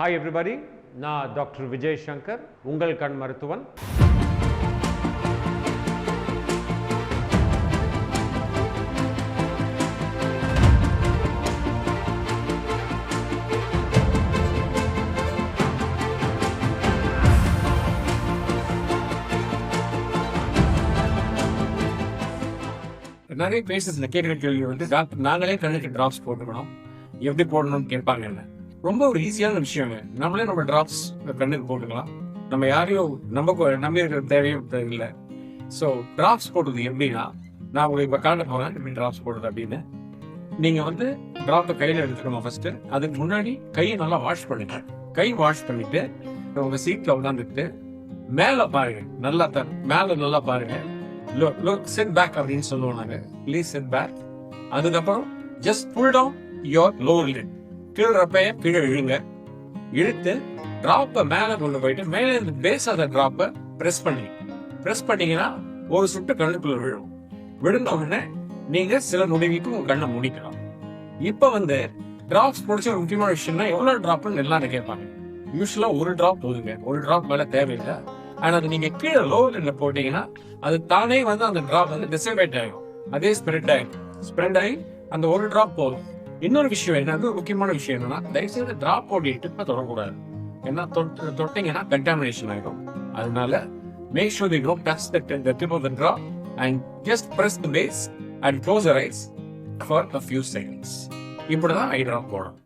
Hi everybody, நான் doctor Vijay Shankar, உங்கள் கண் மருத்துவன். நிறைய பேஷன்ஸ் கேட்கிற கேள்வி வந்து, டாக்டர் நாங்களே கண்ணுக்கு டிராப்ஸ் போட்டுக்கணும், எப்படி போடணும்னு கேட்பாங்க. என்ன ரொம்ப ஒரு ஈஸியான விஷயங்க. நம்மளே நம்ம டிராப்ஸ் கண்ணுக்கு போட்டுக்கலாம். நம்ம யாரையும் நம்பி இருக்கிற தேவையும் இல்லை. ஸோ டிராப்ஸ் போடுறது எப்படின்னா, நான் உங்களுக்கு இப்போ காட்ட போறேன் எப்படி டிராப்ஸ் போடுறது அப்படின்னு. நீங்க வந்து டிராப்பை கையில எடுத்துக்கணும். ஃபர்ஸ்ட் அதுக்கு முன்னாடி கையை நல்லா வாஷ் பண்ணுங்க. கை வாஷ் பண்ணிட்டு உங்க சீட்ல உட்காந்துட்டு மேல பாருங்க, மேல நல்லா பாருங்க. Sit back அப்படின்னு சொல்லுவோம் நாங்க. Please sit back. அதுக்கப்புறம் just pull down your lower lid. கீழ்றப்பைய கீழே இழுங்க. இழுத்து டிராப்பை மேல கொண்டு போயிட்டு மேலே இருந்து பேஸ் ஆத டிராப்பை பிரஸ் பண்ணீங்கன்னா ஒரு சுட்டு கண்ணுக்குள்ள விழும். விழுந்த உடனே நீங்க சில நொடிக்கு உங்க கண்ணை முடிக்கலாம். இப்ப வந்து டிராப்ஸ் முடிச்ச ஒரு முக்கியமான விஷயம்னா, எவ்வளவு டிராப்னு எல்லாரும் கேட்பாங்க. யூஸ்வலா ஒரு டிராப் போதுங்க, ஒரு டிராப் மேல தேவையில்லை. ஆனா அது நீங்க கீழே லோவர்ல போட்டீங்கன்னா அது தானே வந்து அந்த டிராப் வந்து டிசைவேட் ஆகும். அதே ஸ்ப்ரெட் ஆகி அந்த ஒரு டிராப் போதும். இன்னொரு விஷயம் என்னது, முக்கியமான விஷயம் என்னன்னா, தயவுசெய்து டிராப் போட்டு டிப்பை தொடக்கூடாது. ஏன்னா தொட்டீங்கன்னா கண்டாமினேஷன் ஆகும். அதனால make sure you don't touch the tip of the drop and just press the base and close your eyes for a few seconds. இப்படிதான் ஐ டிராப் போடணும்.